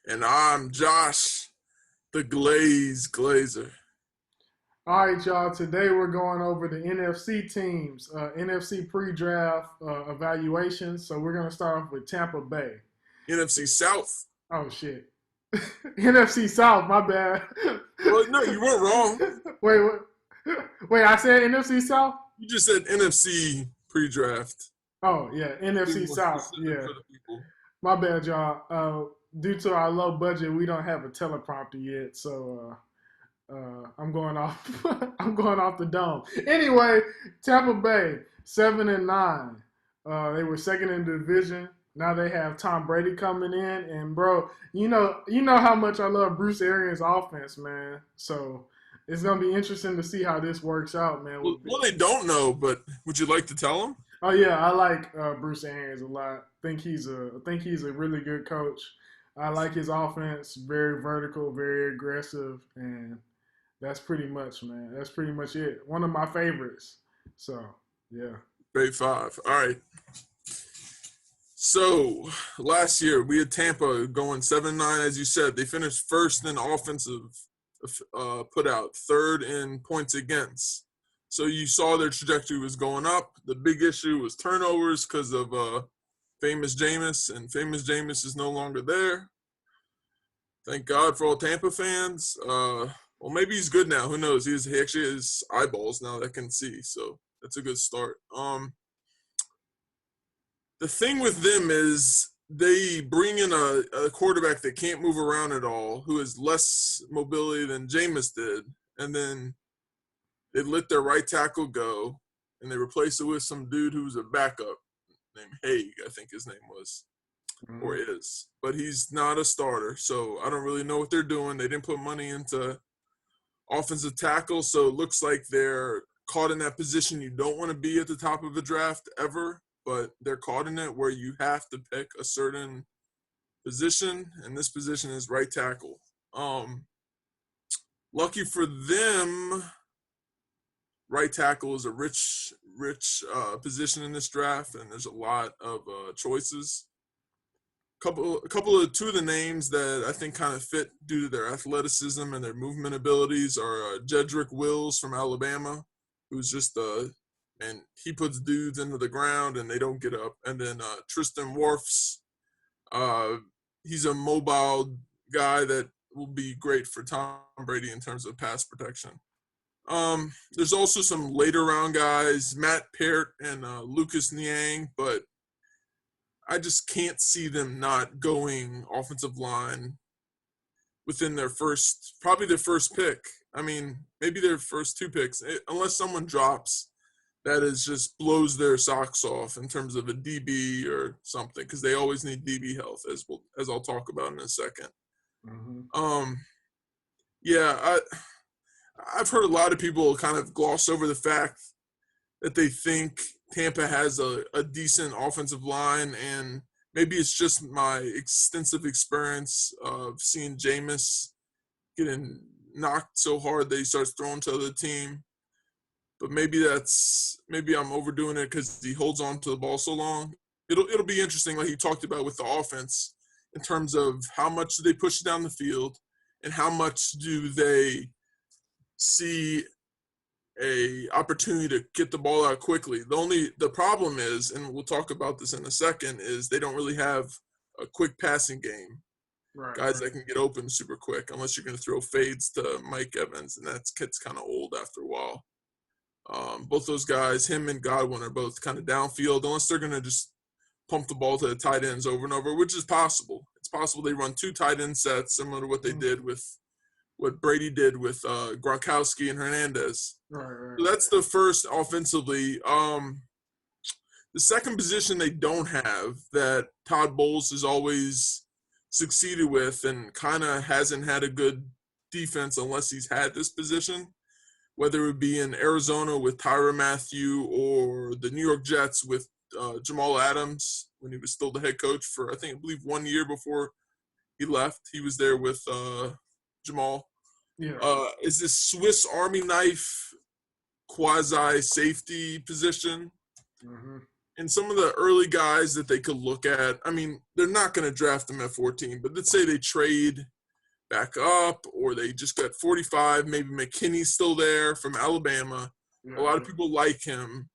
And I'm Josh, the Glazer. All right, y'all. Today we're going over the NFC teams, NFC pre-draft evaluations. So we're gonna start off with Tampa Bay. NFC South. Oh shit, NFC South. My bad. Well, no, you weren't wrong. wait, wait. I said NFC South. You just said NFC pre-draft. Oh yeah, Be NFC more South. specific Yeah, for the people. my bad, y'all. Due to our low budget, we don't have a teleprompter yet, so I'm going off. I'm going off the dome. Anyway, Tampa Bay 7-9. They were second in the division. Now they have Tom Brady coming in, and bro, you know how much I love Bruce Arians' offense, man. So it's gonna be interesting to see how this works out, man. Well, they don't know, but would you like to tell them? Oh yeah, I like Bruce Arians a lot. I think he's a really good coach. I like his offense, very vertical, very aggressive, and that's pretty much, man. That's pretty much it. One of my favorites. So, yeah. Grade 5. All right. So last year we had Tampa going 7-9, as you said. They finished first in offensive put out, third in points against. So you saw their trajectory was going up. The big issue was turnovers because of famous Jameis, and famous Jameis is no longer there. Thank God for all Tampa fans. Well, maybe he's good now. Who knows? He actually has eyeballs now that can see, so that's a good start. The thing with them is they bring in a quarterback that can't move around at all, who has less mobility than Jameis did, and then they let their right tackle go, and they replace it with some dude who's a backup named Haig, I think his name was, or is. But he's not a starter, so I don't really know what they're doing. They didn't put money into offensive tackle, so it looks like they're caught in that position you don't want to be at the top of a draft ever, but they're caught in it where you have to pick a certain position, and this position is right tackle. Lucky for them, right tackle is a rich position in this draft, and there's a lot of choices. Two of the names that I think kind of fit due to their athleticism and their movement abilities are Jedrick Wills from Alabama, who's just and he puts dudes into the ground and they don't get up. And then Tristan Wirfs, he's a mobile guy that will be great for Tom Brady in terms of pass protection. There's also some later round guys, Matt Peart and Lucas Niang, but I just can't see them not going offensive line within probably their first pick. I mean, maybe their first two picks, unless someone drops that just blows their socks off in terms of a DB or something, because they always need DB health, as I'll talk about in a second. Mm-hmm. Yeah, I've heard a lot of people kind of gloss over the fact that they think Tampa has a decent offensive line, and maybe it's just my extensive experience of seeing Jameis getting knocked so hard that he starts throwing to the other team. But maybe I'm overdoing it because he holds on to the ball so long. It'll be interesting, like you talked about with the offense, in terms of how much do they push down the field and how much do they see a opportunity to get the ball out quickly. The problem is, and we'll talk about this in a second, is they don't really have a quick passing game. Guys that can get open super quick, unless you're going to throw fades to Mike Evans, and that gets kind of old after a while. Both those guys, him and Godwin, are both kind of downfield, unless they're going to just pump the ball to the tight ends over and over, which is possible. It's possible they run two tight end sets, similar to what they did with what Brady did with Gronkowski and Hernandez. Right. So that's the first offensively. The second position they don't have that Todd Bowles has always succeeded with and kind of hasn't had a good defense unless he's had this position, whether it be in Arizona with Tyrann Mathieu or the New York Jets with Jamal Adams when he was still the head coach for, I believe 1 year before he left. He was there with Jamal. Yeah. Is this Swiss Army knife quasi safety position? Mm-hmm. And some of the early guys that they could look at, I mean, they're not going to draft them at 14, but let's say they trade back up or they just got 45. Maybe McKinney's still there from Alabama. A lot of Yeah, people like him.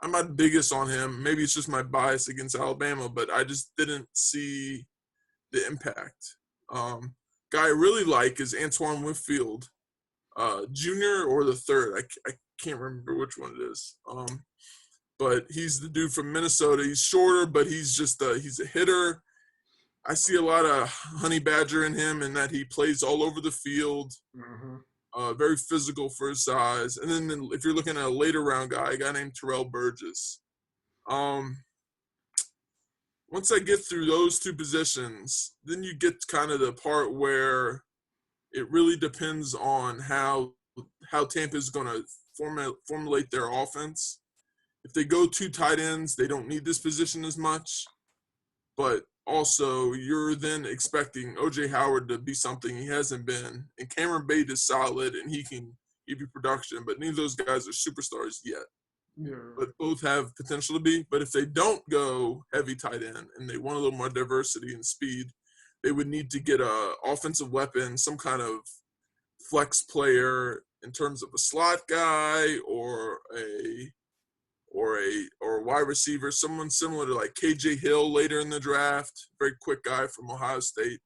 I'm not biggest on him. Maybe it's just my bias against Alabama, but I just didn't see the impact. Guy I really like is Antoine Winfield, Jr. or the third. I can't remember which one it is. But he's the dude from Minnesota. He's shorter, but he's a hitter. I see a lot of honey badger in him, in that he plays all over the field. mm-hmm. Very physical for his size. And then if you're looking at a later round guy, a guy named Terrell Burgess. Um, Once I get through those two positions, then you get kind of the part where it really depends on how Tampa is going to formulate their offense. If they go two tight ends, they don't need this position as much. But also, you're then expecting O.J. Howard to be something he hasn't been. And Cameron Bate is solid, and he can give you production. But neither of those guys are superstars yet. Yeah, But both have potential to be. But if they don't go heavy tight end and they want a little more diversity and speed, they would need to get a offensive weapon, some kind of flex player in terms of a slot guy or a wide receiver, someone similar to like KJ Hill later in the draft, very quick guy from Ohio State.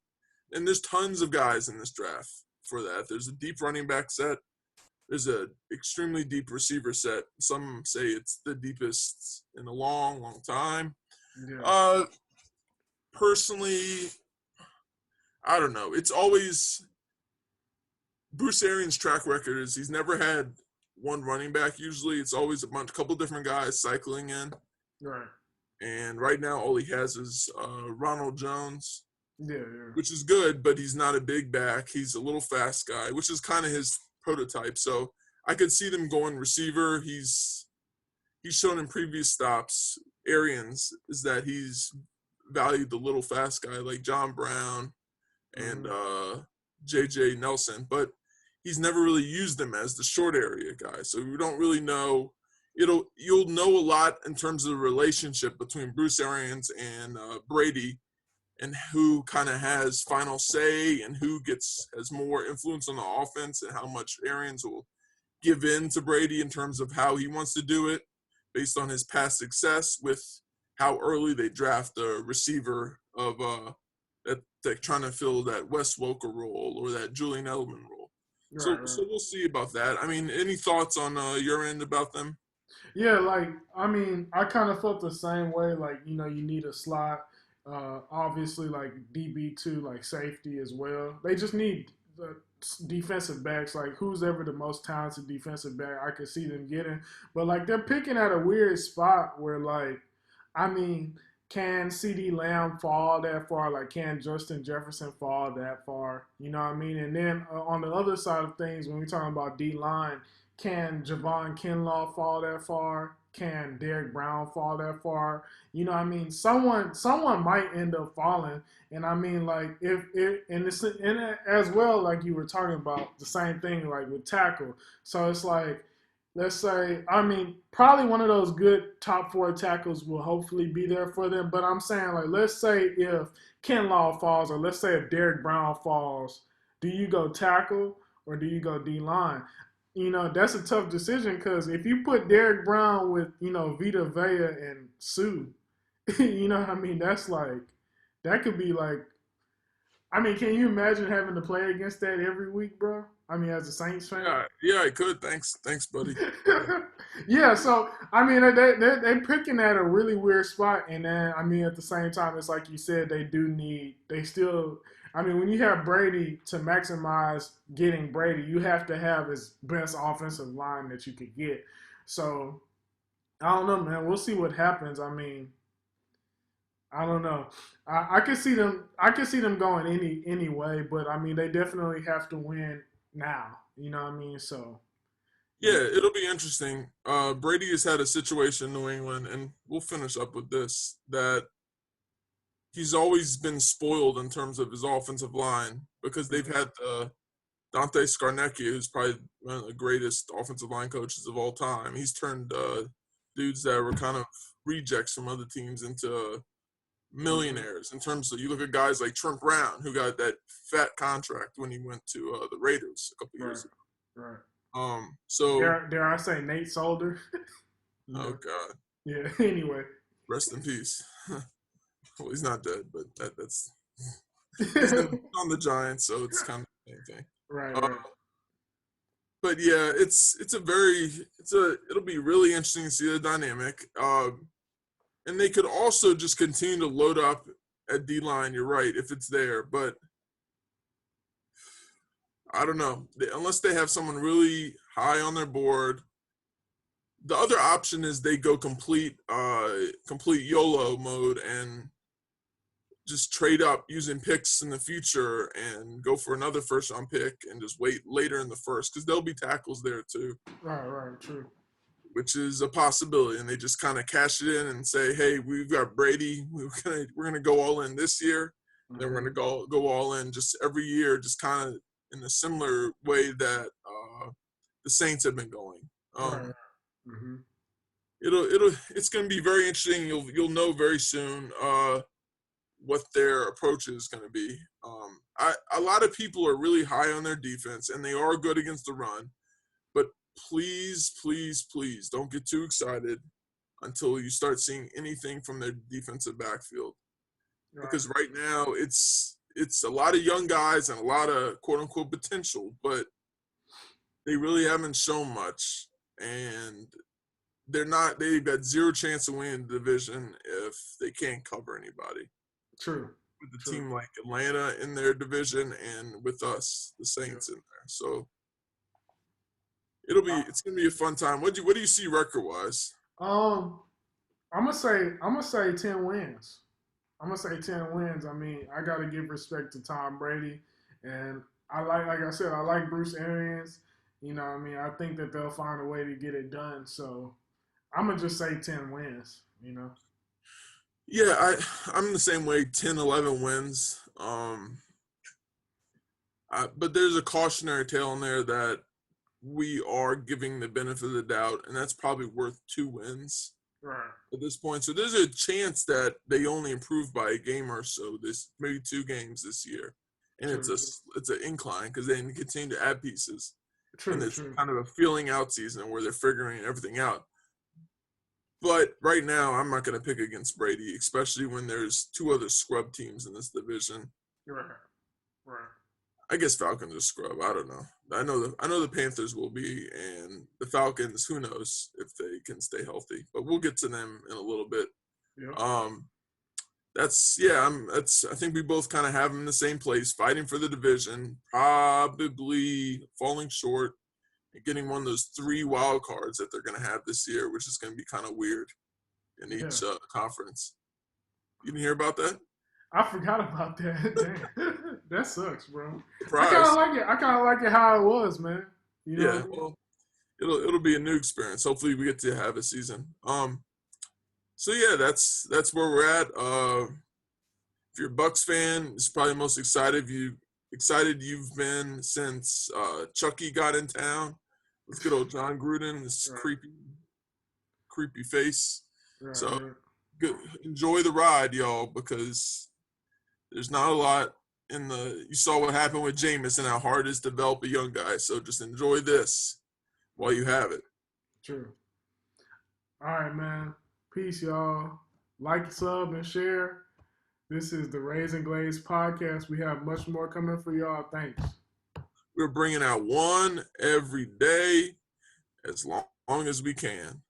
And there's tons of guys in this draft for that. There's a deep running back set. There's an extremely deep receiver set. Some say it's the deepest in a long, long time. yeah, Personally, I don't know. It's always Bruce Arians' track record is he's never had one running back. Usually it's always a couple different guys cycling in. right. And right now all he has is Ronald Jones, Yeah, yeah, which is good, but he's not a big back. He's a little fast guy, which is kind of his prototype. So I could see them going receiver. He's shown in previous stops, Arians, is that he's valued the little fast guy like John Brown and J.J. Nelson, but he's never really used them as the short area guy. So we don't really know. You'll know a lot in terms of the relationship between Bruce Arians and Brady, and who kind of has final say and who has more influence on the offense, and how much Arians will give in to Brady in terms of how he wants to do it based on his past success with how early they draft a receiver of that trying to fill that Wes Welker role or that Julian Edelman role. right, So right. we'll see about that. I mean, any thoughts on your end about them? Yeah, like I mean, I kind of felt the same way. Like you need a slot. Obviously, like DB2, like safety as well. They just need the defensive backs. Like who's ever the most talented defensive back, I could see them getting. But like they're picking at a weird spot where like, I mean, can CD Lamb fall that far? Like can Justin Jefferson fall that far? You know what I mean? And then on the other side of things, when we're talking about D line, can Javon Kinlaw fall that far? Can Derek Brown fall that far? You know what I mean? Someone might end up falling. And I mean like if and it's and as well, like you were talking about the same thing like with tackle. So it's like let's say, I mean, probably one of those good top four tackles will hopefully be there for them. But I'm saying, like, let's say if Kinlaw falls, or let's say if Derek Brown falls, do you go tackle or do you go D line? That's a tough decision because if you put Derek Brown with, Vita Vea and Sue, you know what I mean? That's like, that could be like, I mean, can you imagine having to play against that every week, bro? I mean, as a Saints fan? Yeah, I could. Thanks, buddy. Yeah, so I mean, they're picking at a really weird spot, and then I mean, at the same time, it's like you said, they still. I mean, when you have Brady to maximize getting Brady, you have to have his best offensive line that you could get. So I don't know, man. We'll see what happens. I mean, I don't know. I could see them. I could see them going any way, but I mean, they definitely have to win now. You know what I mean? So Yeah, it'll be interesting. Brady has had a situation in New England, and we'll finish up with this, that he's always been spoiled in terms of his offensive line because they've had Dante Scarnecchia, who's probably one of the greatest offensive line coaches of all time. He's turned dudes that were kind of rejects from other teams into millionaires. In terms of, you look at guys like Trent Brown, who got that fat contract when he went to the Raiders a couple years ago. Right. So dare I say Nate Solder? oh God, yeah. Anyway, rest in peace. Well, he's not dead, but that's he's on the Giants, so it's kind of the same thing. Right. But yeah, it'll be really interesting to see the dynamic. And they could also just continue to load up at D-line, you're right, if it's there. But I don't know. Unless they have someone really high on their board. The other option is they go complete YOLO mode and just trade up using picks in the future and go for another first-round pick and just wait later in the first, because there'll be tackles there too. Right, true. Which is a possibility, and they just kind of cash it in and say, "Hey, we've got Brady. We're gonna go all in this year. Mm-hmm. Then we're gonna go all in just every year, just kind of in a similar way that the Saints have been going." Right. Mm-hmm. It's gonna be very interesting. You'll know very soon what their approach is going to be. A lot of people are really high on their defense, and they are good against the run. But please, please, please don't get too excited until you start seeing anything from their defensive backfield. Right. Because right now it's a lot of young guys and a lot of quote-unquote potential, but they really haven't shown much. And they've got zero chance of winning the division if they can't cover anybody. True. With a team like Atlanta in their division and with us, the Saints, in there. So it's gonna be a fun time. What do you see record wise? I'm gonna say 10 wins. I'm gonna say 10 wins. I mean, I gotta give respect to Tom Brady, and like I said, I like Bruce Arians. You know what I mean? I think that they'll find a way to get it done. So I'm gonna just say 10 wins, you know. Yeah, I'm the same way, 10, 11 wins. But there's a cautionary tale in there that we are giving the benefit of the doubt, and that's probably worth 2 wins at this point. So there's a chance that they only improve by a game or so, maybe 2 games this year. And it's an incline because they continue to add pieces. And it's kind of a feeling out season where they're figuring everything out. But right now, I'm not going to pick against Brady, especially when there's 2 other scrub teams in this division. Right. I guess Falcons are scrub. I don't know. I know the Panthers will be, and the Falcons, who knows if they can stay healthy. But we'll get to them in a little bit. Yep. I think we both kind of have them in the same place, fighting for the division, probably falling short. Getting one of those 3 wild cards that they're going to have this year, which is going to be kind of weird in each conference. You didn't hear about that? I forgot about that. Damn. That sucks, bro. Surprise. I kind of like it how it was, man. You know yeah, well, it'll be a new experience. Hopefully, we get to have a season. So yeah, that's where we're at. If you're a Bucs fan, it's probably the most excited you've been since Chucky got in town. With good old John Gruden, this creepy face. Right, so good. Enjoy the ride, y'all, because there's not a lot you saw what happened with Jameis and how hard it is to develop a young guy. So just enjoy this while you have it. True. All right, man. Peace, y'all. Like, sub, and share. This is the Raise and Glaze podcast. We have much more coming for y'all. Thanks. We're bringing out one every day as long as we can.